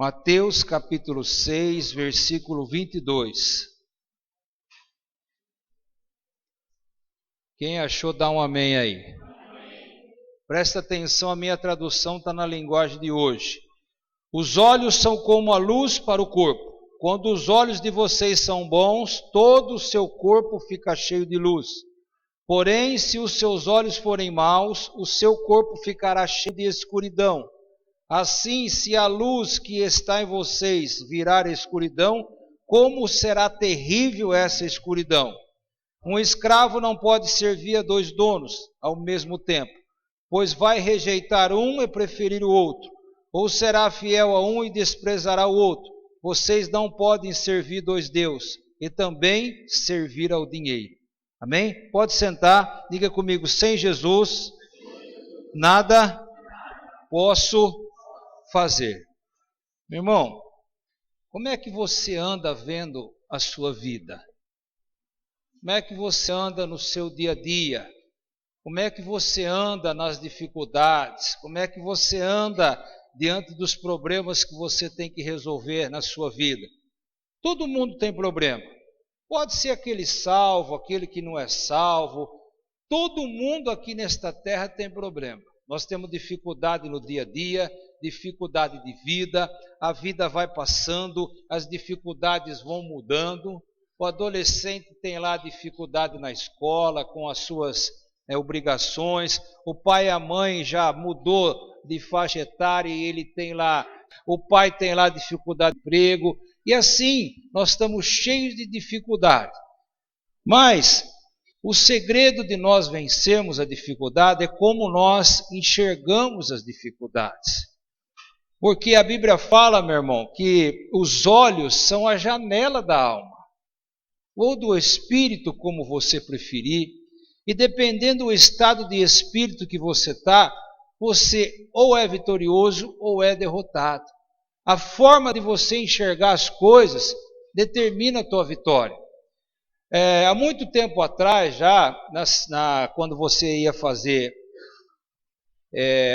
Mateus capítulo 6, versículo 22. Quem achou, dá um amém aí. Amém. Presta atenção, a minha tradução está na linguagem de hoje. Os olhos são como a luz para o corpo. Quando os olhos de vocês são bons, todo o seu corpo fica cheio de luz. Porém, se os seus olhos forem maus, o seu corpo ficará cheio de escuridão. Assim, se a luz que está em vocês virar escuridão, como será terrível essa escuridão? Um escravo não pode servir a dois donos ao mesmo tempo, pois vai rejeitar um e preferir o outro, ou será fiel a um e desprezará o outro. Vocês não podem servir dois deuses e também servir ao dinheiro. Amém? Pode sentar, diga comigo: sem Jesus, nada posso fazer. Meu irmão, como é que você anda vendo a sua vida? Como é que você anda no seu dia a dia? Como é que você anda nas dificuldades? Como é que você anda diante dos problemas que você tem que resolver na sua vida? Todo mundo tem problema. Pode ser aquele salvo, aquele que não é salvo. Todo mundo aqui nesta terra tem problema. Nós temos dificuldade no dia a dia, dificuldade de vida, a vida vai passando, as dificuldades vão mudando. O adolescente tem lá dificuldade na escola, com as suas obrigações. O pai e a mãe já mudou de faixa etária e ele tem lá, o pai tem lá dificuldade de emprego. E assim, nós estamos cheios de dificuldade. Mas o segredo de nós vencermos a dificuldade é como nós enxergamos as dificuldades. Porque a Bíblia fala, meu irmão, que os olhos são a janela da alma, ou do espírito, como você preferir. E dependendo do estado de espírito que você está, você ou é vitorioso ou é derrotado. A forma de você enxergar as coisas determina a tua vitória. Há muito tempo atrás, já, quando você ia fazer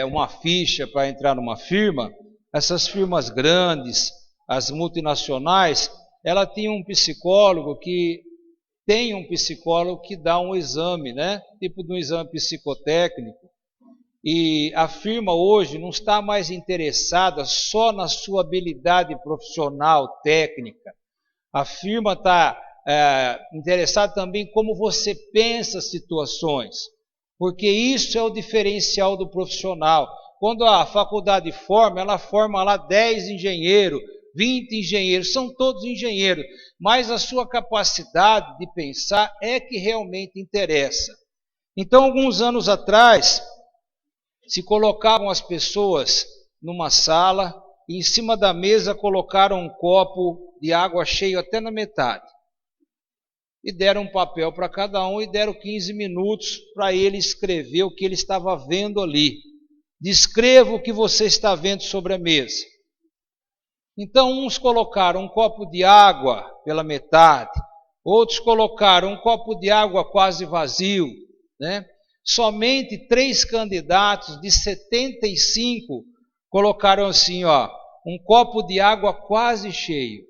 uma ficha para entrar numa firma, essas firmas grandes, as multinacionais, ela tinha um psicólogo que dá um exame, né? Tipo de um exame psicotécnico. E a firma hoje não está mais interessada só na sua habilidade profissional, técnica. A firma está interessada também em como você pensa as situações, porque isso é o diferencial do profissional. Quando a faculdade forma, ela forma lá 10 engenheiros, 20 engenheiros, são todos engenheiros, mas a sua capacidade de pensar é que realmente interessa. Então, alguns anos atrás, se colocavam as pessoas numa sala e em cima da mesa colocaram um copo de água cheio até na metade. E deram um papel para cada um e deram 15 minutos para ele escrever o que ele estava vendo ali. Descreva o que você está vendo sobre a mesa. Então, uns colocaram um copo de água pela metade, outros colocaram um copo de água quase vazio, né? Somente 3 candidatos de 75 colocaram assim, um copo de água quase cheio.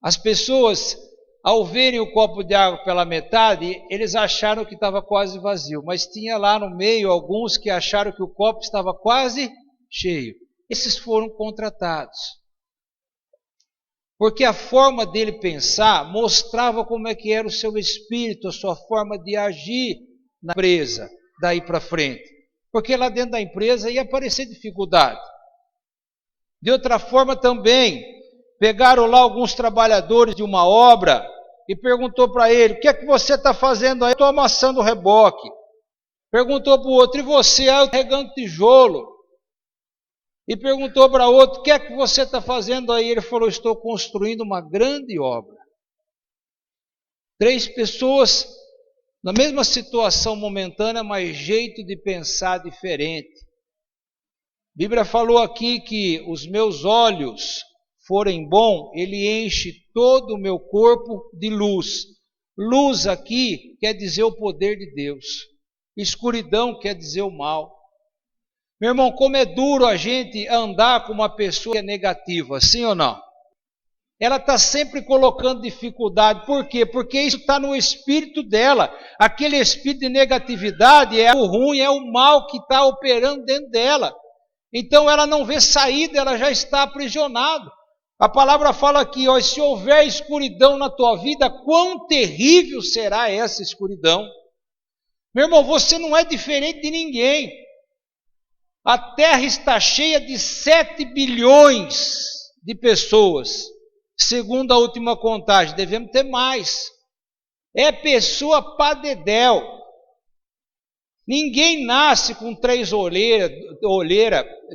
As pessoas, ao verem o copo de água pela metade, eles acharam que estava quase vazio, mas tinha lá no meio alguns que acharam que o copo estava quase cheio. Esses foram contratados. Porque a forma dele pensar mostrava como é que era o seu espírito, a sua forma de agir na empresa, daí para frente. Porque lá dentro da empresa ia aparecer dificuldade. De outra forma também, pegaram lá alguns trabalhadores de uma obra e perguntou para ele: o que é que você está fazendo aí? Estou amassando o reboque. Perguntou para o outro: e você? Eu regando tijolo. E perguntou para outro: o que é que você está fazendo aí? Ele falou: estou construindo uma grande obra. 3 pessoas na mesma situação momentânea, mas jeito de pensar diferente. A Bíblia falou aqui que os meus olhos forem bom, ele enche todo o meu corpo de luz. Luz aqui quer dizer o poder de Deus. Escuridão quer dizer o mal. Meu irmão, como é duro a gente andar com uma pessoa que é negativa, sim ou não? Ela está sempre colocando dificuldade. Por quê? Porque isso está no espírito dela. Aquele espírito de negatividade é o ruim, é o mal que está operando dentro dela. Então ela não vê saída, ela já está aprisionada. A palavra fala aqui, ó, se houver escuridão na tua vida, quão terrível será essa escuridão. Meu irmão, você não é diferente de ninguém. A terra está cheia de 7 bilhões de pessoas. Segundo a última contagem, devemos ter mais. É pessoa pra dedéu. Ninguém nasce com 3 olheiras,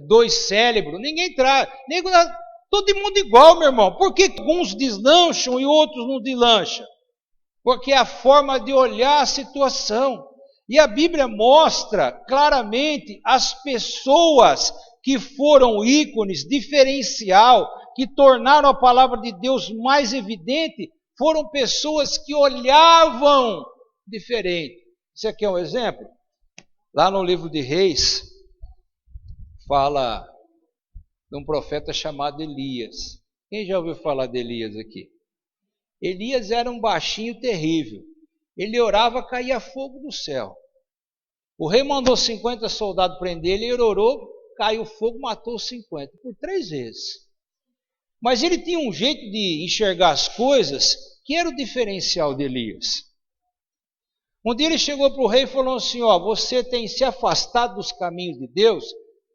2 cérebros. Ninguém traz. Todo mundo igual, meu irmão. Por que alguns deslancham e outros não deslancham? Porque é a forma de olhar a situação. E a Bíblia mostra claramente as pessoas que foram ícones, diferencial, que tornaram a palavra de Deus mais evidente, foram pessoas que olhavam diferente. Isso aqui é um exemplo? Lá no livro de Reis, fala de um profeta chamado Elias. Quem já ouviu falar de Elias aqui? Elias era um baixinho terrível. Ele orava, caía fogo do céu. O rei mandou 50 soldados prender ele, ele orou, caiu fogo, matou 50, por 3 vezes. Mas ele tinha um jeito de enxergar as coisas que era o diferencial de Elias. Um dia ele chegou para o rei e falou assim, ó, você tem se afastado dos caminhos de Deus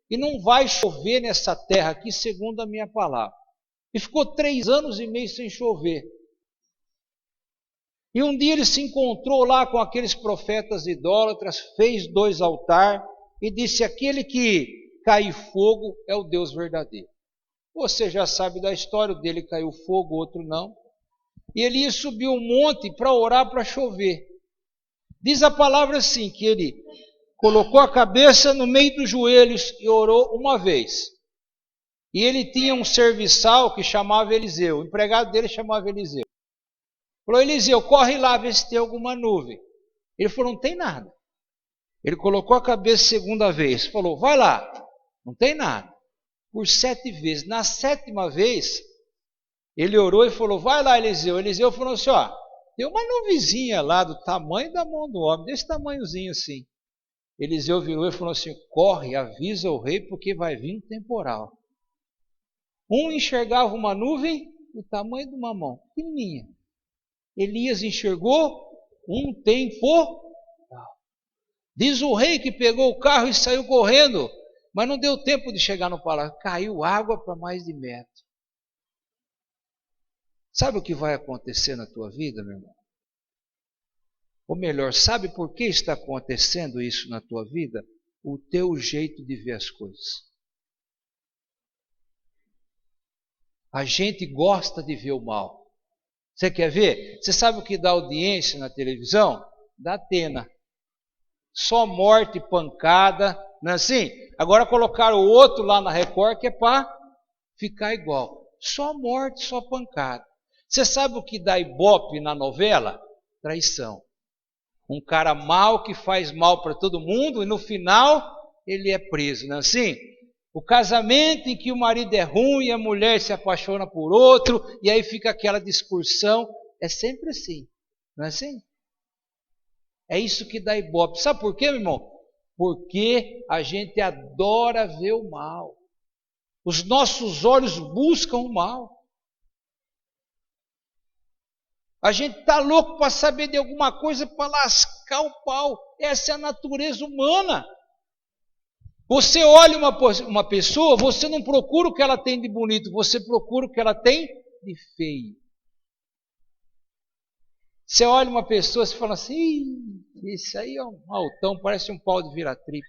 e não vai chover nessa terra aqui segundo a minha palavra. E ficou 3 anos e meio sem chover. E um dia ele se encontrou lá com aqueles profetas idólatras, fez 2 altares e disse, aquele que cai fogo é o Deus verdadeiro. Você já sabe da história, o dele caiu fogo, o outro não. E Elias subiu um monte para orar para chover. Diz a palavra assim, que ele colocou a cabeça no meio dos joelhos e orou uma vez. E ele tinha um serviçal que chamava Eliseu, o empregado dele chamava Eliseu. Falou, Eliseu, corre lá ver se tem alguma nuvem. Ele falou, não tem nada. Ele colocou a cabeça segunda vez, falou, vai lá, não tem nada. Por 7 vezes. Na 7ª vez, ele orou e falou, vai lá, Eliseu. Eliseu falou assim, ó, tem uma nuvenzinha lá do tamanho da mão do homem, desse tamanhozinho assim. Eliseu virou e falou assim, corre, avisa o rei porque vai vir um temporal. Um enxergava uma nuvem do tamanho de uma mão, pequenininha. Elias enxergou um temporal. Diz o rei que pegou o carro e saiu correndo, mas não deu tempo de chegar no palácio. Caiu água para mais de metro. Sabe o que vai acontecer na tua vida, meu irmão? Ou melhor, sabe por que está acontecendo isso na tua vida? O teu jeito de ver as coisas. A gente gosta de ver o mal. Você quer ver? Você sabe o que dá audiência na televisão? Dá Atena. Só morte, pancada, não é assim? Agora colocaram o outro lá na Record que é para ficar igual. Só morte, só pancada. Você sabe o que dá ibope na novela? Traição. Um cara mau que faz mal para todo mundo e no final ele é preso, não é assim? O casamento em que o marido é ruim e a mulher se apaixona por outro e aí fica aquela discussão. É sempre assim, não é assim? É isso que dá ibope. Sabe por quê, meu irmão? Porque a gente adora ver o mal. Os nossos olhos buscam o mal. A gente está louco para saber de alguma coisa para lascar o pau. Essa é a natureza humana. Você olha uma pessoa, você não procura o que ela tem de bonito, você procura o que ela tem de feio. Você olha uma pessoa e fala assim, esse aí é um altão, parece um pau de vira-tripa.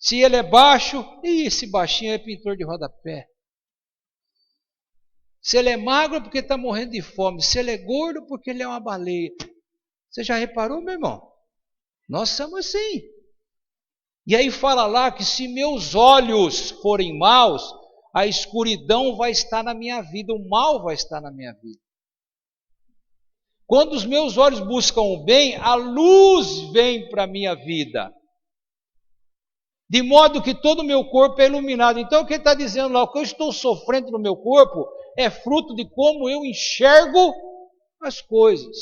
Se ele é baixo, esse baixinho é pintor de rodapé. Se ele é magro, é porque está morrendo de fome. Se ele é gordo, porque ele é uma baleia. Você já reparou, meu irmão? Nós somos assim. E aí fala lá que se meus olhos forem maus, a escuridão vai estar na minha vida, o mal vai estar na minha vida. Quando os meus olhos buscam o bem, a luz vem para a minha vida. de modo que todo o meu corpo é iluminado. Então o que ele está dizendo lá, o que eu estou sofrendo no meu corpo é fruto de como eu enxergo as coisas.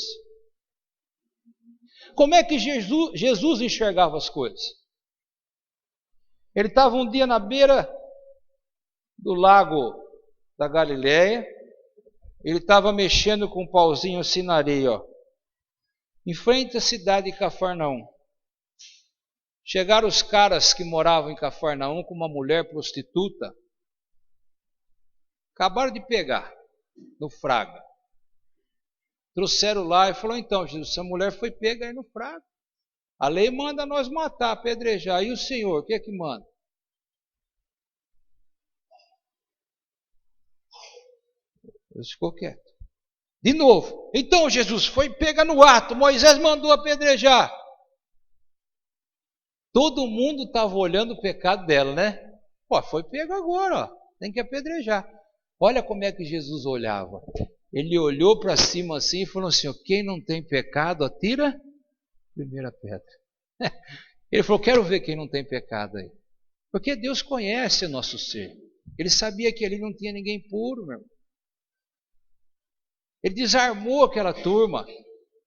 Como é que Jesus enxergava as coisas? Ele estava um dia na beira do lago da Galileia, ele estava mexendo com um pauzinho assim na areia, ó, em frente à cidade de Cafarnaum. Chegaram os caras que moravam em Cafarnaum com uma mulher prostituta, acabaram de pegar no Fraga. Trouxeram lá e falou, então, Jesus, essa mulher foi pega aí no Fraga. A lei manda nós matar, apedrejar. E o Senhor, o que é que manda? Jesus ficou quieto. De novo. Então, Jesus, foi pega no ato. Moisés mandou apedrejar. Todo mundo estava olhando o pecado dela, né? Pô, foi pego agora, ó. Tem que apedrejar. Olha como é que Jesus olhava. Ele olhou para cima assim e falou assim, ó, quem não tem pecado, atira a primeira pedra. Ele falou, quero ver quem não tem pecado aí. Porque Deus conhece o nosso ser. Ele sabia que ali não tinha ninguém puro, meu irmão. Ele desarmou aquela turma.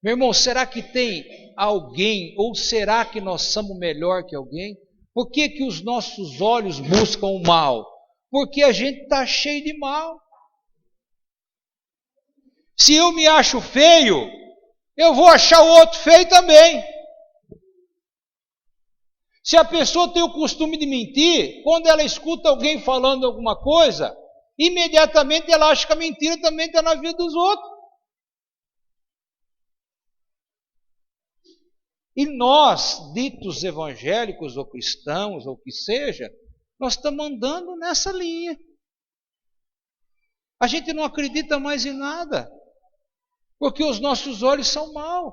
Meu irmão, será que tem alguém, ou será que nós somos melhor que alguém? Por que que os nossos olhos buscam o mal? Porque a gente está cheio de mal. Se eu me acho feio, eu vou achar o outro feio também. Se a pessoa tem o costume de mentir, quando ela escuta alguém falando alguma coisa, imediatamente ela acha que a mentira também está na vida dos outros. E nós, ditos evangélicos ou cristãos, ou o que seja, nós estamos andando nessa linha. A gente não acredita mais em nada, porque os nossos olhos são maus.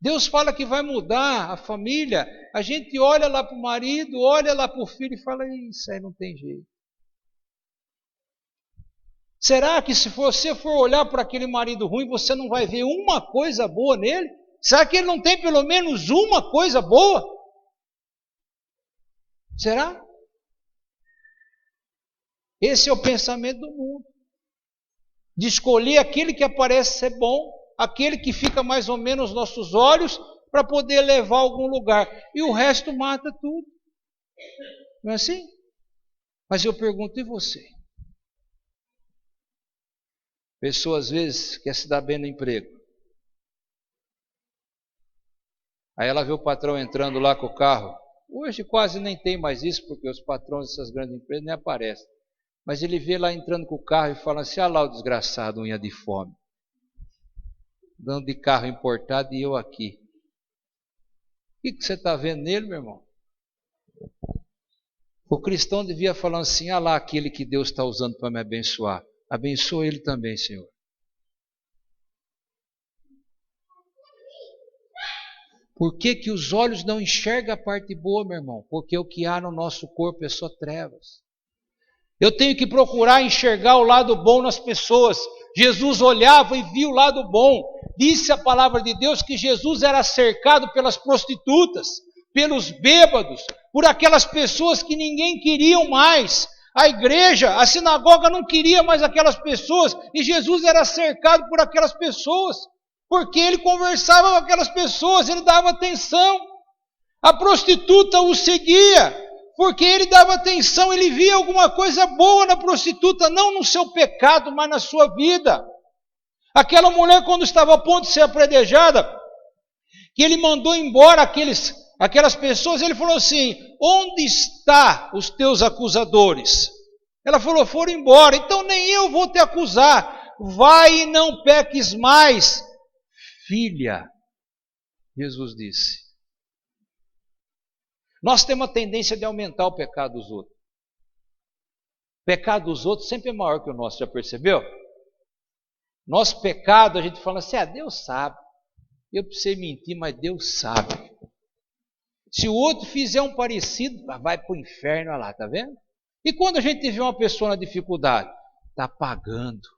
Deus fala que vai mudar a família, a gente olha lá para o marido, olha lá para o filho e fala, isso aí não tem jeito. Será que se você for olhar para aquele marido ruim, você não vai ver uma coisa boa nele? Será que ele não tem pelo menos uma coisa boa? Será? Esse é o pensamento do mundo. De escolher aquele que parece ser bom, aquele que fica mais ou menos nos nossos olhos, para poder levar a algum lugar. E o resto mata tudo. Não é assim? Mas eu pergunto, e você? Pessoa às vezes quer se dar bem no emprego. Aí ela vê o patrão entrando lá com o carro. Hoje quase nem tem mais isso, porque os patrões dessas grandes empresas nem aparecem. Mas ele vê lá entrando com o carro e fala assim, olha lá o desgraçado, unha de fome. Dando de carro importado e eu aqui. O que você está vendo nele, meu irmão? O cristão devia falar assim, olha lá aquele que Deus está usando para me abençoar. Abençoa ele também, Senhor. Por que que os olhos não enxergam a parte boa, meu irmão? Porque o que há no nosso corpo é só trevas. Eu tenho que procurar enxergar o lado bom nas pessoas. Jesus olhava e viu o lado bom. Disse a palavra de Deus que Jesus era cercado pelas prostitutas, pelos bêbados, por aquelas pessoas que ninguém queria mais. A igreja, a sinagoga não queria mais aquelas pessoas e Jesus era cercado por aquelas pessoas. Porque ele conversava com aquelas pessoas, ele dava atenção. A prostituta o seguia, porque ele dava atenção, ele via alguma coisa boa na prostituta, não no seu pecado, mas na sua vida. Aquela mulher, quando estava a ponto de ser apedrejada, que ele mandou embora aquelas pessoas, ele falou assim, onde estão os teus acusadores? Ela falou, foram embora, então nem eu vou te acusar, vai e não peques mais. Filha, Jesus disse. Nós temos a tendência de aumentar o pecado dos outros. O pecado dos outros sempre é maior que o nosso, já percebeu? Nosso pecado, a gente fala assim, Deus sabe. Eu precisei mentir, mas Deus sabe. Se o outro fizer um parecido, vai para o inferno, olha lá, tá vendo? E quando a gente vê uma pessoa na dificuldade, está pagando.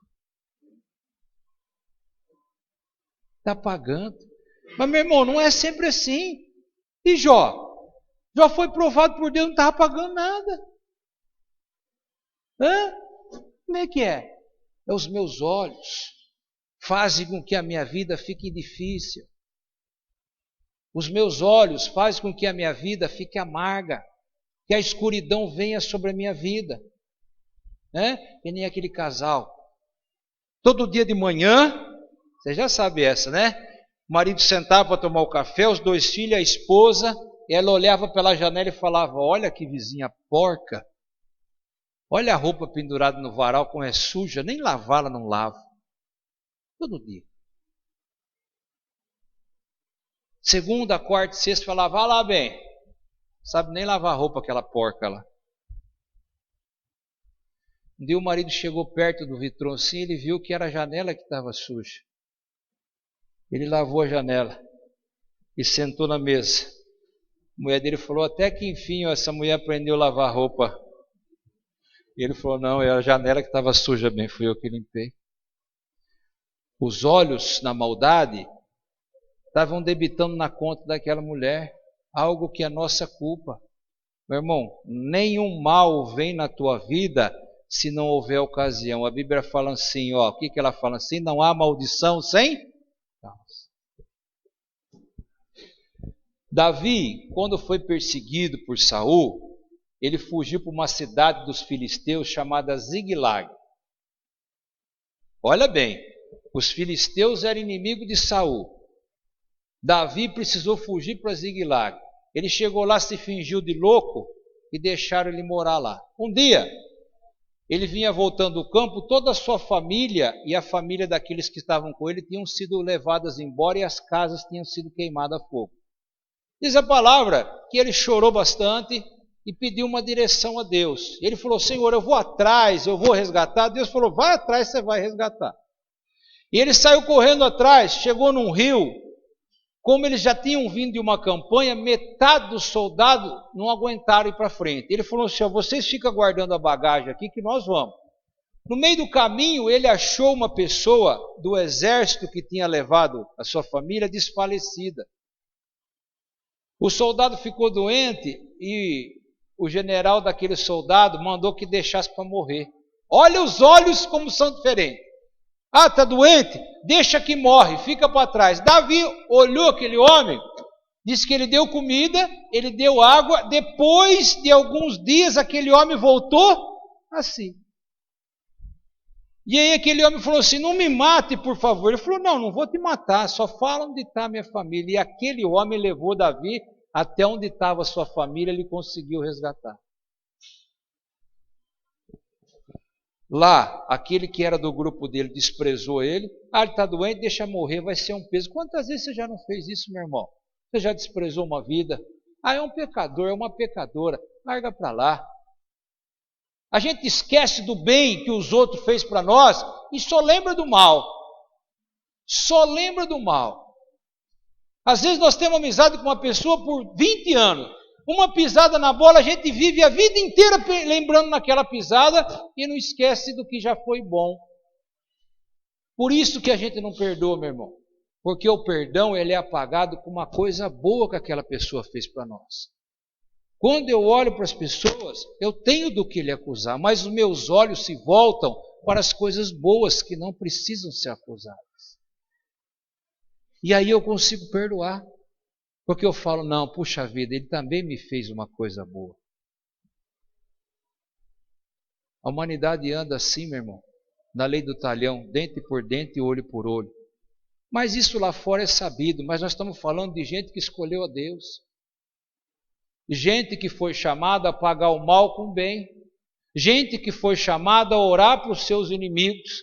Está pagando. Mas, meu irmão, não é sempre assim. E Jó? Já foi provado por Deus, não estava pagando nada. Como é que é? É os meus olhos fazem com que a minha vida fique difícil. Os meus olhos fazem com que a minha vida fique amarga, que a escuridão venha sobre a minha vida. Que nem aquele casal. Todo dia de manhã, você já sabe essa, né? O marido sentava para tomar o café, os 2 filhos, a esposa, e ela olhava pela janela e falava: olha que vizinha porca. Olha a roupa pendurada no varal como é suja, nem lavá-la não lavo. Todo dia. Segunda, quarta e sexta falava: vá lá bem. Sabe nem lavar a roupa aquela porca lá. Um dia o marido chegou perto do vitrô assim, ele viu que era a janela que estava suja. Ele lavou a janela e sentou na mesa. A mulher dele falou: até que enfim essa mulher aprendeu a lavar roupa. E ele falou: não, é a janela que estava suja bem, fui eu que limpei. Os olhos na maldade estavam debitando na conta daquela mulher algo que é nossa culpa. Meu irmão, nenhum mal vem na tua vida se não houver ocasião. A Bíblia fala assim, o que ela fala assim? Não há maldição sem causa. Davi, quando foi perseguido por Saul, ele fugiu para uma cidade dos filisteus chamada Ziglag. Olha bem, os filisteus eram inimigos de Saul. Davi precisou fugir para Ziglag. Ele chegou lá, se fingiu de louco e deixaram ele morar lá. Um dia, ele vinha voltando do campo, toda a sua família e a família daqueles que estavam com ele tinham sido levadas embora e as casas tinham sido queimadas a fogo. Diz a palavra que ele chorou bastante e pediu uma direção a Deus. Ele falou: Senhor, eu vou atrás, eu vou resgatar. Deus falou: vai atrás, você vai resgatar. E ele saiu correndo atrás, chegou num rio. Como eles já tinham vindo de uma campanha, metade dos soldados não aguentaram ir para frente. Ele falou assim: vocês ficam guardando a bagagem aqui que nós vamos. No meio do caminho, ele achou uma pessoa do exército que tinha levado a sua família desfalecida. O soldado ficou doente e o general daquele soldado mandou que deixasse para morrer. Olha os olhos como são diferentes. Está doente? Deixa que morre, fica para trás. Davi olhou aquele homem, disse que ele deu comida, ele deu água. Depois de alguns dias, aquele homem voltou assim. E aí aquele homem falou assim: não me mate, por favor. Ele falou: não vou te matar, só fala onde está a minha família. E aquele homem levou Davi até onde estava a sua família, ele conseguiu resgatar. Lá, aquele que era do grupo dele desprezou ele. Ele está doente, deixa morrer, vai ser um peso. Quantas vezes você já não fez isso, meu irmão? Você já desprezou uma vida? É um pecador, é uma pecadora. Larga para lá. A gente esquece do bem que os outros fez para nós e só lembra do mal. Só lembra do mal. Às vezes nós temos amizade com uma pessoa por 20 anos. Uma pisada na bola, a gente vive a vida inteira lembrando naquela pisada e não esquece do que já foi bom. Por isso que a gente não perdoa, meu irmão. Porque o perdão ele é apagado com uma coisa boa que aquela pessoa fez para nós. Quando eu olho para as pessoas, eu tenho do que lhe acusar, mas os meus olhos se voltam para as coisas boas que não precisam ser acusadas. E aí eu consigo perdoar. Porque eu falo: não, puxa vida, ele também me fez uma coisa boa. A humanidade anda assim, meu irmão, na lei do talhão, dente por dente e olho por olho. Mas isso lá fora é sabido, mas nós estamos falando de gente que escolheu a Deus. Gente que foi chamada a pagar o mal com o bem. Gente que foi chamada a orar para os seus inimigos.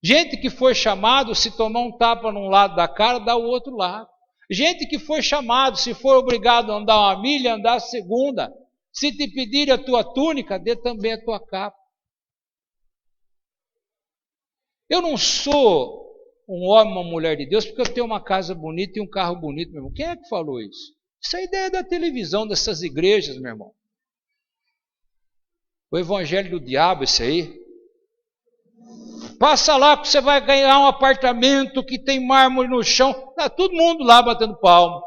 Gente que foi chamada, se tomar um tapa num lado da cara, dá o outro lado. Gente que foi chamado, se for obrigado a andar 1 milha, andar a 2. Se te pedir a tua túnica, dê também a tua capa. Eu não sou um homem, uma mulher de Deus, porque eu tenho uma casa bonita e um carro bonito, meu irmão. Quem é que falou isso? Isso é ideia da televisão, dessas igrejas, meu irmão. O evangelho do diabo, esse aí. Passa lá que você vai ganhar um apartamento que tem mármore no chão. Está todo mundo lá batendo palma.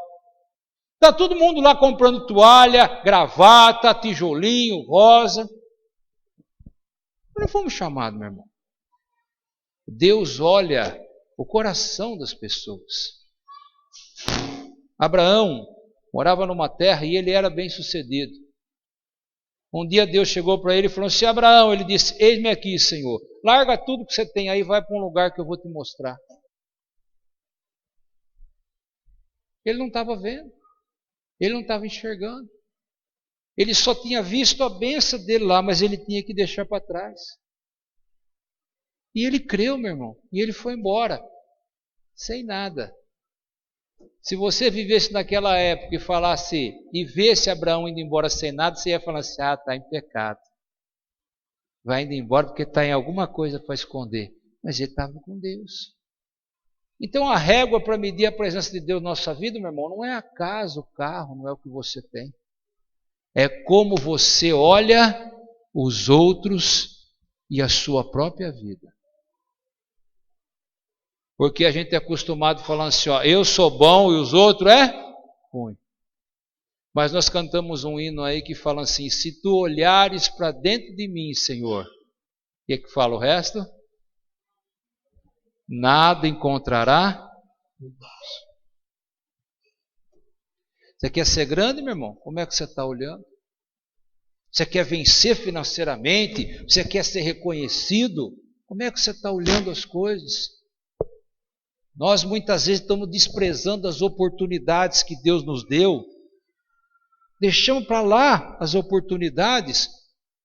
Está todo mundo lá comprando toalha, gravata, tijolinho, rosa. Não fomos chamados, meu irmão. Deus olha o coração das pessoas. Abraão morava numa terra e ele era bem sucedido. Um dia Deus chegou para ele e falou assim: Abraão, ele disse: eis-me aqui, Senhor, larga tudo que você tem aí, vai para um lugar que eu vou te mostrar. Ele não estava vendo, ele não estava enxergando. Ele só tinha visto a bênção dele lá, mas ele tinha que deixar para trás. E ele creu, meu irmão, e ele foi embora, sem nada. Se você vivesse naquela época e falasse, e visse Abraão indo embora sem nada, você ia falar assim: ah, está em pecado. Vai indo embora porque está em alguma coisa para esconder. Mas ele estava com Deus. Então a régua para medir a presença de Deus na nossa vida, meu irmão, não é a casa, o carro, não é o que você tem. É como você olha os outros e a sua própria vida. Porque a gente é acostumado falando assim, ó, eu sou bom e os outros é ruim. Mas nós cantamos um hino aí que fala assim: se tu olhares para dentro de mim, Senhor, o que fala o resto? Nada encontrará. Você quer ser grande, meu irmão? Como é que você está olhando? Você quer vencer financeiramente? Você quer ser reconhecido? Como é que você está olhando as coisas? Nós muitas vezes estamos desprezando as oportunidades que Deus nos deu. Deixamos para lá as oportunidades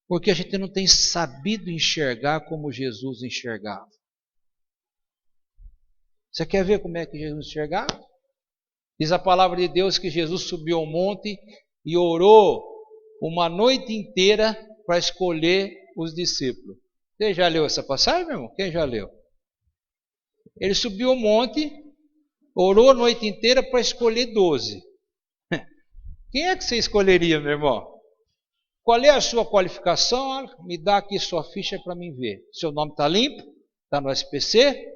porque a gente não tem sabido enxergar como Jesus enxergava. Você quer ver como é que Jesus enxergava? Diz a palavra de Deus que Jesus subiu ao monte e orou uma noite inteira para escolher os discípulos. Você já leu essa passagem, meu irmão? Quem já leu? Ele subiu ao monte, orou a noite inteira para escolher 12. Quem é que você escolheria, meu irmão? Qual é a sua qualificação? Me dá aqui sua ficha para mim ver. Seu nome está limpo? Está no SPC?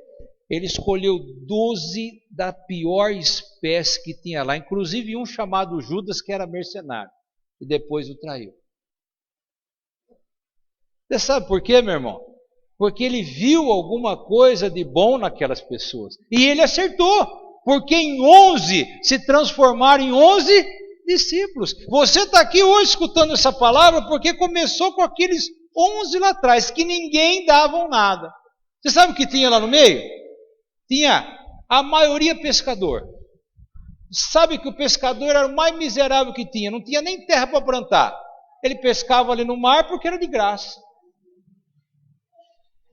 Ele escolheu 12 da pior espécie que tinha lá, inclusive um chamado Judas, que era mercenário, e depois o traiu. Você sabe por quê, meu irmão? Porque ele viu alguma coisa de bom naquelas pessoas. E ele acertou, porque em 11 se transformaram em 11 discípulos. Você está aqui hoje escutando essa palavra porque começou com aqueles 11 lá atrás, que ninguém davam nada. Você sabe o que tinha lá no meio? Tinha a maioria pescador. Sabe que o pescador era o mais miserável que tinha, não tinha nem terra para plantar. Ele pescava ali no mar porque era de graça.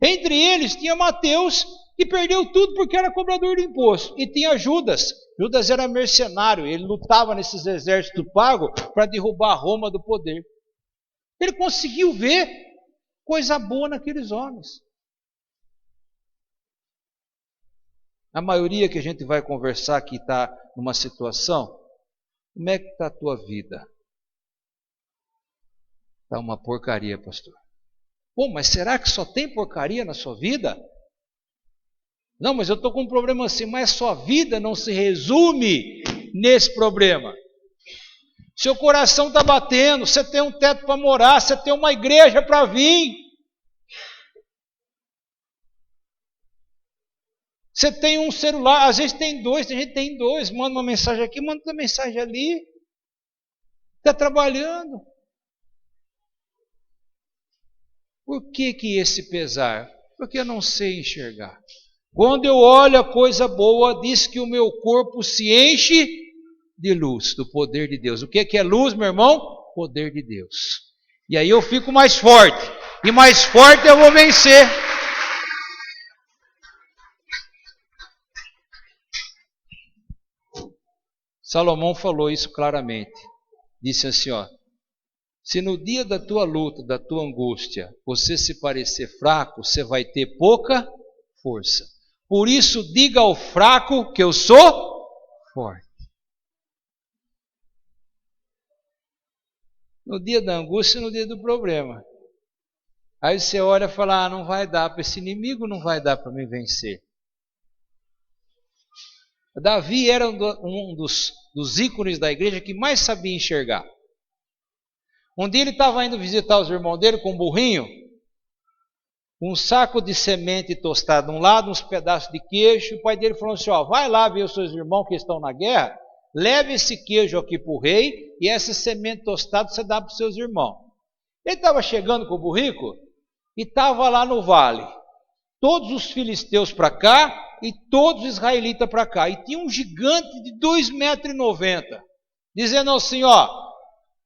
Entre eles tinha Mateus, que perdeu tudo porque era cobrador de imposto. E tinha Judas. Judas era mercenário, ele lutava nesses exércitos pagos para derrubar Roma do poder. Ele conseguiu ver coisa boa naqueles homens. A maioria que a gente vai conversar que está numa situação, como é que está a tua vida? Está uma porcaria, pastor. Pô, mas será que só tem porcaria na sua vida? Não, mas eu estou com um problema assim, mas a sua vida não se resume nesse problema. Seu coração está batendo, você tem um teto para morar, você tem uma igreja para vir. Você tem um celular, às vezes tem dois, tem gente que tem dois, manda uma mensagem aqui, manda uma mensagem ali. Está trabalhando. Por que esse pesar? Porque eu não sei enxergar. Quando eu olho a coisa boa, diz que o meu corpo se enche de luz, do poder de Deus. O que é luz, meu irmão? Poder de Deus. E aí eu fico mais forte. E mais forte eu vou vencer. Salomão falou isso claramente. Disse assim, ó: se no dia da tua luta, da tua angústia, você se parecer fraco, você vai ter pouca força. Por isso, diga ao fraco que eu sou forte. No dia da angústia e no dia do problema. Aí você olha e fala, não vai dar para esse inimigo, não vai dar para me vencer. Davi era um dos ícones da igreja que mais sabia enxergar. Um dia ele estava indo visitar os irmãos dele com um burrinho, um saco de semente tostada de um lado, uns pedaços de queijo. O pai dele falou assim: ó, vai lá ver os seus irmãos que estão na guerra, leve esse queijo aqui para o rei e essa semente tostada você dá para os seus irmãos. Ele estava chegando com o burrico e estava lá no vale. Todos os filisteus para cá e todos os israelitas para cá. E tinha um gigante de 2,90 m, dizendo assim, ó,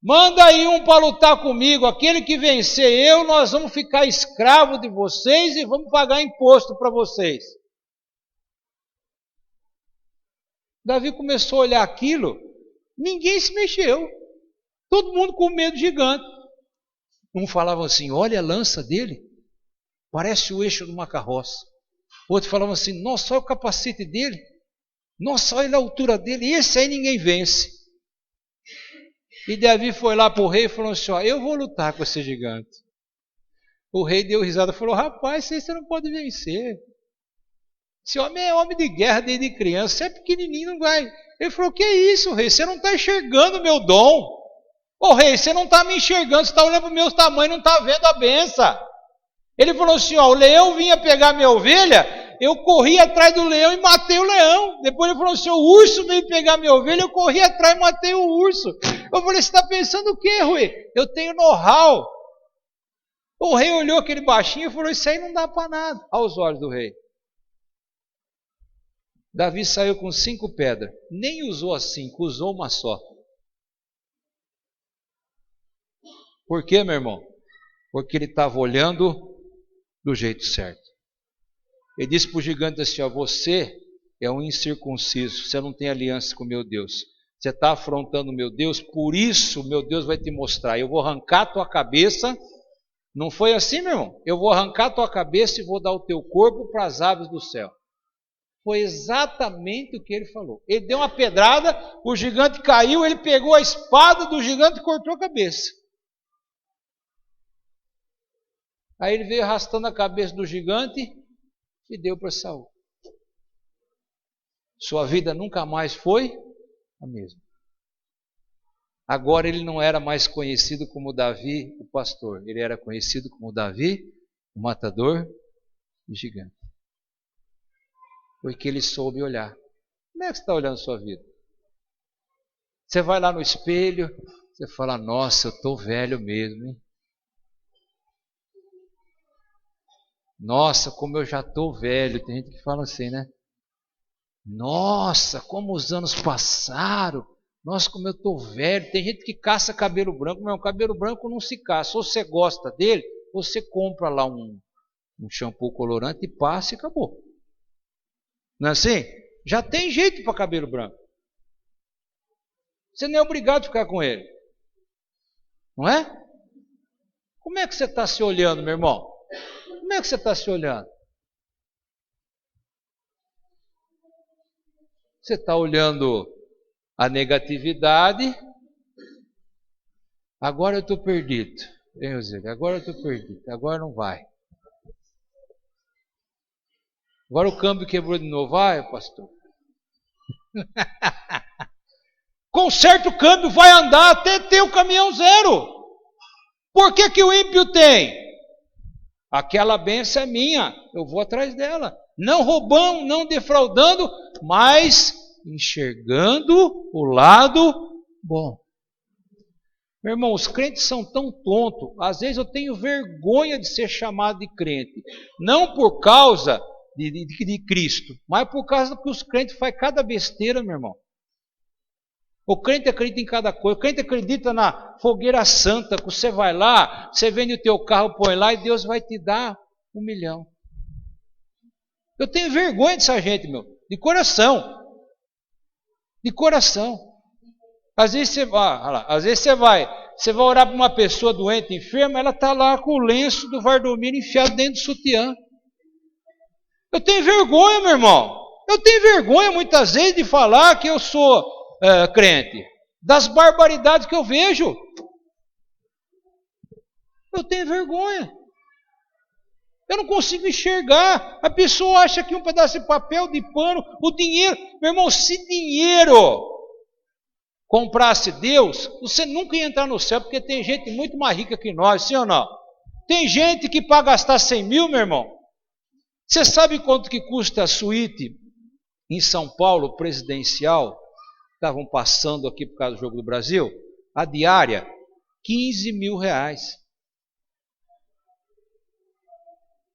manda aí um para lutar comigo, aquele que vencer eu, nós vamos ficar escravo de vocês e vamos pagar imposto para vocês. Davi começou a olhar aquilo, ninguém se mexeu, todo mundo com medo gigante. Um falava assim, olha a lança dele, parece o eixo de uma carroça. Outro falava assim, nossa, olha o capacete dele, nossa, olha a altura dele, esse aí ninguém vence. E Davi foi lá para o rei e falou assim, ó, eu vou lutar com esse gigante. O rei deu risada e falou, rapaz, isso aí você não pode vencer. Esse homem é homem de guerra desde criança, você é pequenininho, não vai. Ele falou, que é isso, rei, você não está enxergando o meu dom. Ô rei, você não está me enxergando, você está olhando para o meu tamanho, não está vendo a benção. Ele falou assim, ó, o leão vinha pegar minha ovelha, eu corri atrás do leão e matei o leão. Depois ele falou assim, o urso veio pegar minha ovelha, eu corri atrás e matei o urso. Eu falei, você está pensando o quê, Rui? Eu tenho know-how. O rei olhou aquele baixinho e falou, isso aí não dá para nada, aos olhos do rei. Davi saiu com 5 pedras, nem usou as 5, usou uma só. Por quê, meu irmão? Porque ele estava olhando do jeito certo. Ele disse para o gigante assim, ó, você é um incircunciso, você não tem aliança com meu Deus. Você está afrontando meu Deus, por isso meu Deus vai te mostrar. Eu vou arrancar a tua cabeça. Não foi assim, meu irmão? Eu vou arrancar a tua cabeça e vou dar o teu corpo para as aves do céu. Foi exatamente o que ele falou. Ele deu uma pedrada, o gigante caiu, ele pegou a espada do gigante e cortou a cabeça. Aí ele veio arrastando a cabeça do gigante e deu para Saul. Sua vida nunca mais foi a mesma. Agora ele não era mais conhecido como Davi, o pastor. Ele era conhecido como Davi, o matador de gigante. Porque ele soube olhar. Como é que você está olhando a sua vida? Você vai lá no espelho, você fala, nossa, eu estou velho mesmo, hein? Nossa, como eu já estou velho. Tem gente que fala assim, né? Nossa, como os anos passaram. Nossa, como eu estou velho. Tem gente que caça cabelo branco. Mas o cabelo branco não se caça. Ou você gosta dele, ou você compra lá um shampoo colorante e passa e acabou. Não é assim? Já tem jeito para cabelo branco. Você não é obrigado a ficar com ele. Não é? Como é que você está se olhando, meu irmão? Como é que você está se olhando? Você está olhando a negatividade. Agora eu estou perdido. Agora eu estou perdido. Agora não vai. Agora o câmbio quebrou de novo. Vai, pastor. Conserta o câmbio, vai andar até ter o caminhão zero. Por que que o ímpio tem? Aquela bênção é minha, eu vou atrás dela. Não roubando, não defraudando, mas enxergando o lado bom. Meu irmão, os crentes são tão tontos. Às vezes eu tenho vergonha de ser chamado de crente. Não por causa de Cristo, mas por causa que os crentes fazem cada besteira, meu irmão. O crente acredita em cada coisa. O crente acredita na fogueira santa, que você vai lá, você vende o teu carro, põe lá e Deus vai te dar 1 milhão. Eu tenho vergonha dessa gente, meu. De coração. De coração. Às vezes você vai orar para uma pessoa doente, enferma, ela está lá com o lenço do Vardomiro enfiado dentro do sutiã. Eu tenho vergonha, meu irmão. Eu tenho vergonha muitas vezes de falar que eu sou crente, das barbaridades que eu vejo. Eu tenho vergonha. Eu não consigo enxergar. A pessoa acha que um pedaço de papel, de pano, o dinheiro. Meu irmão, se dinheiro comprasse Deus, você nunca ia entrar no céu, porque tem gente muito mais rica que nós, sim ou não? Tem gente que para gastar 100 mil, meu irmão. Você sabe quanto que custa a suíte em São Paulo, presidencial? Estavam passando aqui por causa do Jogo do Brasil. A diária, 15 mil reais.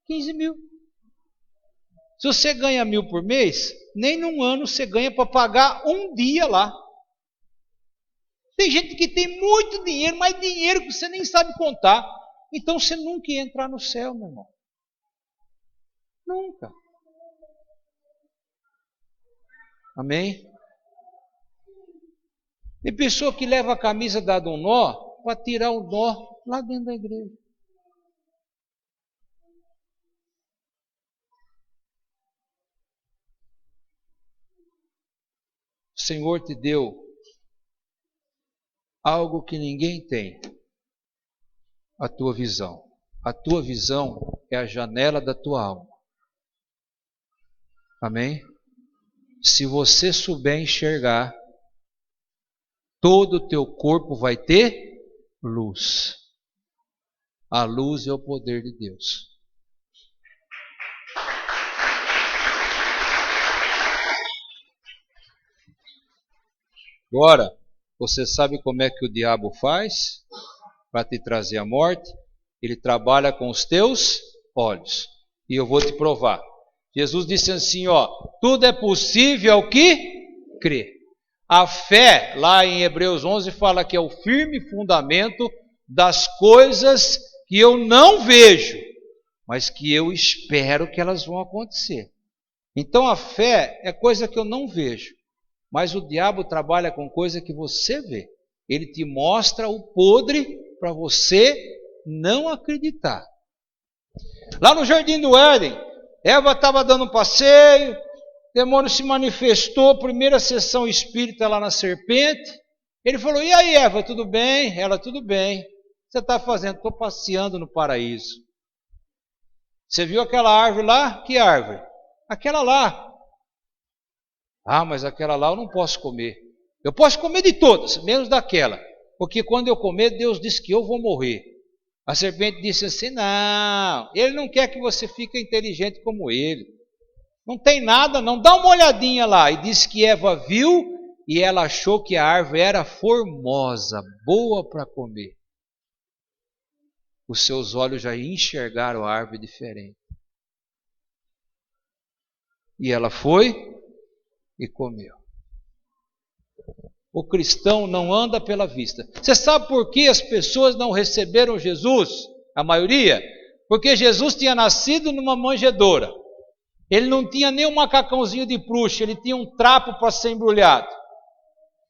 15 mil. Se você ganha 1.000 por mês, nem num ano você ganha para pagar um dia lá. Tem gente que tem muito dinheiro, mais dinheiro que você nem sabe contar. Então você nunca ia entrar no céu, meu irmão. Nunca. Amém? Tem pessoa que leva a camisa dada um nó para tirar o nó lá dentro da igreja. O Senhor te deu algo que ninguém tem. A tua visão. A tua visão é a janela da tua alma. Amém? Se você souber enxergar, todo o teu corpo vai ter luz. A luz é o poder de Deus. Agora, você sabe como é que o diabo faz para te trazer a morte? Ele trabalha com os teus olhos. E eu vou te provar. Jesus disse assim, ó, tudo é possível ao que crê. A fé, lá em Hebreus 11, fala que é o firme fundamento das coisas que eu não vejo, mas que eu espero que elas vão acontecer. Então a fé é coisa que eu não vejo, mas o diabo trabalha com coisa que você vê. Ele te mostra o podre para você não acreditar. Lá no Jardim do Éden, Eva estava dando um passeio, o demônio se manifestou, primeira sessão espírita lá na serpente. Ele falou, e aí Eva, tudo bem? Ela, tudo bem. O que você está fazendo? Estou passeando no paraíso. Você viu aquela árvore lá? Que árvore? Aquela lá. Ah, mas aquela lá eu não posso comer. Eu posso comer de todas, menos daquela. Porque quando eu comer, Deus disse que eu vou morrer. A serpente disse assim, não, ele não quer que você fique inteligente como ele. Não tem nada não, dá uma olhadinha lá. E disse que Eva viu e ela achou que a árvore era formosa, boa para comer. Os seus olhos já enxergaram a árvore diferente. E ela foi e comeu. O cristão não anda pela vista. Você sabe por que as pessoas não receberam Jesus? A maioria? Porque Jesus tinha nascido numa manjedoura. Ele não tinha nem um macacãozinho de pruxa, ele tinha um trapo para ser embrulhado.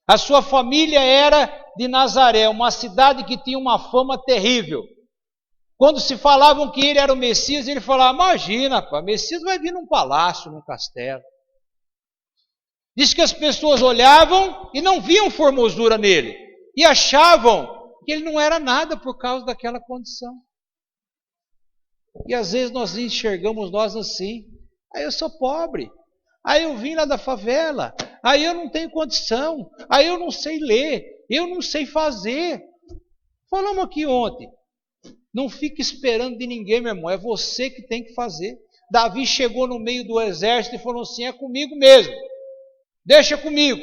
A sua família era de Nazaré, uma cidade que tinha uma fama terrível. Quando se falavam que ele era o Messias, ele falava, imagina, o Messias vai vir num palácio, num castelo. Diz que as pessoas olhavam e não viam formosura nele. E achavam que ele não era nada por causa daquela condição. E às vezes nós enxergamos nós assim. Aí eu sou pobre. Aí eu vim lá da favela. Aí eu não tenho condição. Aí eu não sei ler. Eu não sei fazer. Falamos aqui ontem. Não fique esperando de ninguém, meu irmão. É você que tem que fazer. Davi chegou no meio do exército e falou assim, é comigo mesmo. Deixa comigo.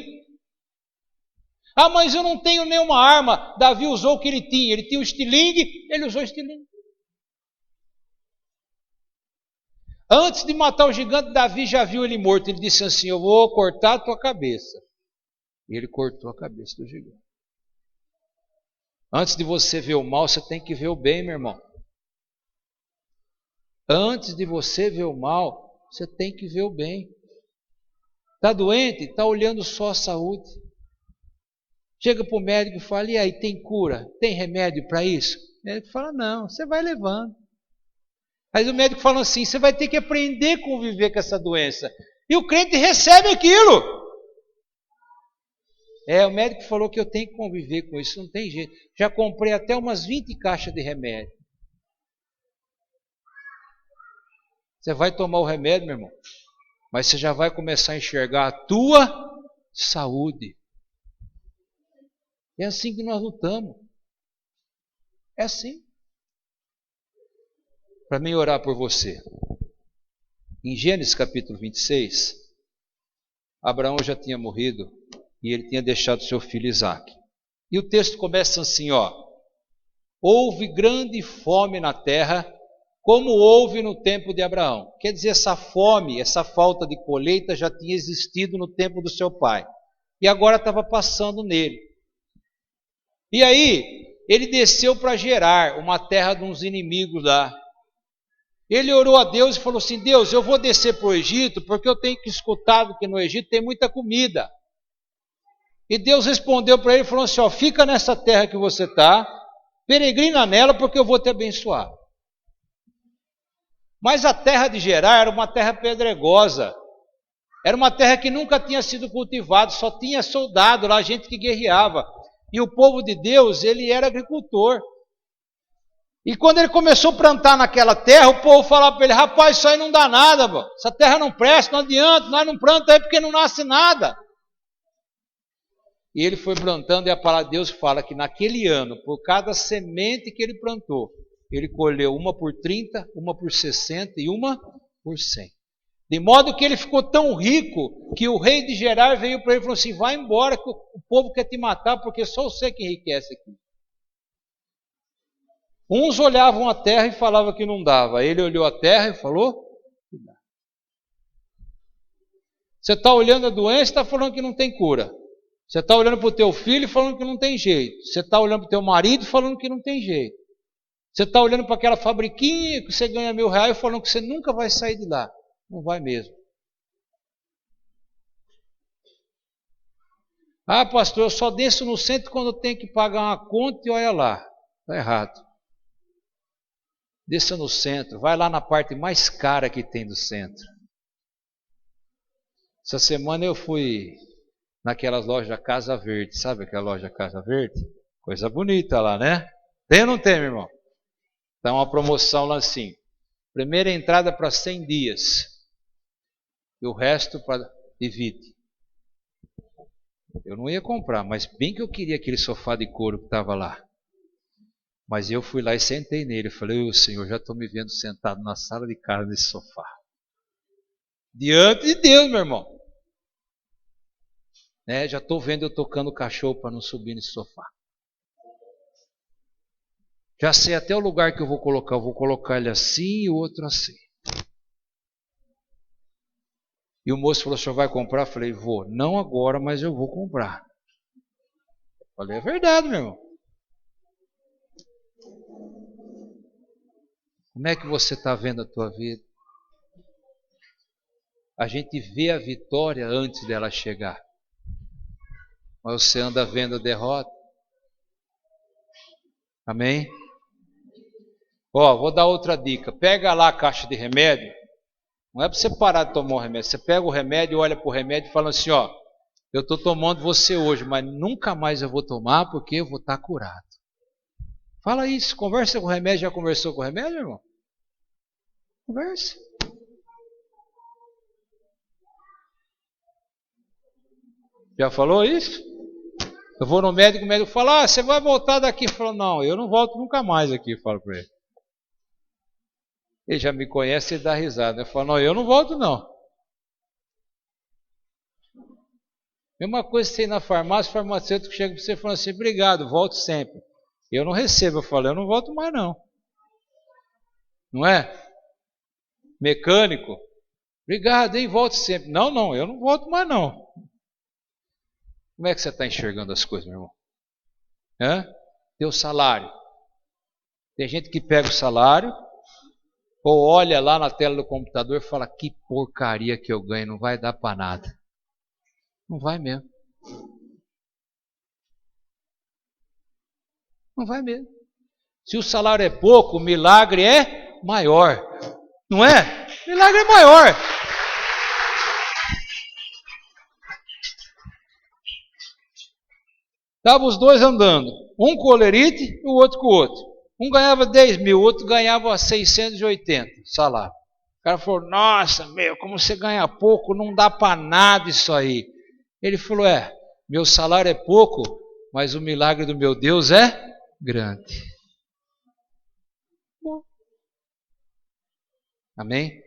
Ah, mas eu não tenho nenhuma arma. Davi usou o que ele tinha. Ele tinha o estilingue, ele usou o estilingue. Antes de matar o gigante, Davi já viu ele morto. Ele disse assim, eu vou cortar a tua cabeça. E ele cortou a cabeça do gigante. Antes de você ver o mal, você tem que ver o bem, meu irmão. Antes de você ver o mal, você tem que ver o bem. Está doente? Está olhando só a saúde. Chega para o médico e fala, e aí, tem cura? Tem remédio para isso? O médico fala, não, você vai levando. Aí o médico fala assim, você vai ter que aprender a conviver com essa doença. E o crente recebe aquilo. O médico falou que eu tenho que conviver com isso, não tem jeito. Já comprei até umas 20 caixas de remédio. Você vai tomar o remédio, meu irmão, mas você já vai começar a enxergar a tua saúde. É assim que nós lutamos. É assim. Para mim orar por você. Em Gênesis capítulo 26, Abraão já tinha morrido e ele tinha deixado seu filho Isaque. E o texto começa assim, ó. Houve grande fome na terra, como houve no tempo de Abraão. Quer dizer, essa fome, essa falta de colheita já tinha existido no tempo do seu pai. E agora estava passando nele. E aí, ele desceu para Gerar, uma terra de uns inimigos lá. Ele orou a Deus e falou assim, Deus, eu vou descer para o Egito, porque eu tenho que escutar que no Egito tem muita comida. E Deus respondeu para ele, falou assim, ó, fica nessa terra que você está, peregrina nela, porque eu vou te abençoar. Mas a terra de Gerar era uma terra pedregosa. Era uma terra que nunca tinha sido cultivada, só tinha soldado lá, gente que guerreava. E o povo de Deus, ele era agricultor. E quando ele começou a plantar naquela terra, o povo falava para ele, rapaz, isso aí não dá nada, bro. Essa terra não presta, não adianta, nós não plantamos aí porque não nasce nada. E ele foi plantando e a palavra de Deus fala que naquele ano, por cada semente que ele plantou, ele colheu uma por 30, uma por 60 e uma por 100. De modo que ele ficou tão rico que o rei de Gerar veio para ele e falou assim, vai embora que o povo quer te matar porque só você que enriquece aqui. Uns olhavam a terra e falavam que não dava. Ele olhou a terra e falou que dá. Você está olhando a doença e está falando que não tem cura. Você está olhando para o teu filho e falando que não tem jeito. Você está olhando para o teu marido e falando que não tem jeito. Você está olhando para aquela fabriquinha que você ganha R$1.000 e falando que você nunca vai sair de lá. Não vai mesmo. Ah, pastor, eu só desço no centro quando eu tenho que pagar uma conta e olha lá. Está errado. Desça no centro, vai lá na parte mais cara que tem do centro. Essa semana eu fui naquelas lojas Casa Verde, sabe aquela loja Casa Verde? Coisa bonita lá, né? Tem ou não tem, meu irmão? Tá uma promoção lá assim. Primeira entrada para 100 dias. E o resto para divide. Eu não ia comprar, mas bem que eu queria aquele sofá de couro que estava lá. Mas eu fui lá e sentei nele. Eu falei, ô Senhor, já estou me vendo sentado na sala de casa nesse sofá. Diante de Deus, meu irmão. Já estou vendo eu tocando o cachorro para não subir nesse sofá. Já sei até o lugar que eu vou colocar. Eu vou colocar ele assim e o outro assim. E o moço falou, o senhor vai comprar? Eu falei, vou. Não agora, mas eu vou comprar. Eu falei, é verdade, meu irmão. Como é que você está vendo a tua vida? A gente vê a vitória antes dela chegar. Mas você anda vendo a derrota. Amém? Ó, vou dar outra dica. Pega lá a caixa de remédio. Não é para você parar de tomar o remédio. Você pega o remédio, olha para o remédio e fala assim, ó, eu estou tomando você hoje, mas nunca mais eu vou tomar porque eu vou estar curado. Fala isso, conversa com o remédio. Já conversou com o remédio, irmão? Conversa. Já falou isso? Eu vou no médico, o médico fala, você vai voltar daqui. Eu falo, não, eu não volto nunca mais aqui, eu falo para ele. Ele já me conhece e dá risada. Eu falo, não, eu não volto não. Mesma coisa que você ir na farmácia, o farmacêutico chega para você e fala assim, obrigado, volto sempre. Eu não recebo, eu falo, eu não volto mais não. Não é? Mecânico, obrigado, hein, volto sempre. Não, eu não volto mais não. Como é que você está enxergando as coisas, meu irmão? Teu salário. Tem gente que pega o salário, ou olha lá na tela do computador e fala, que porcaria que eu ganho, não vai dar para nada. Não vai mesmo. Não vai mesmo. Se o salário é pouco, o milagre é maior. Não é? O milagre é maior. Estavam os dois andando. Um com o olerite e o outro com o outro. Um ganhava 10 mil, o outro ganhava 680 salário. O cara falou, nossa, como você ganha pouco, não dá para nada isso aí. Ele falou, meu salário é pouco, mas o milagre do meu Deus é grande. Amém?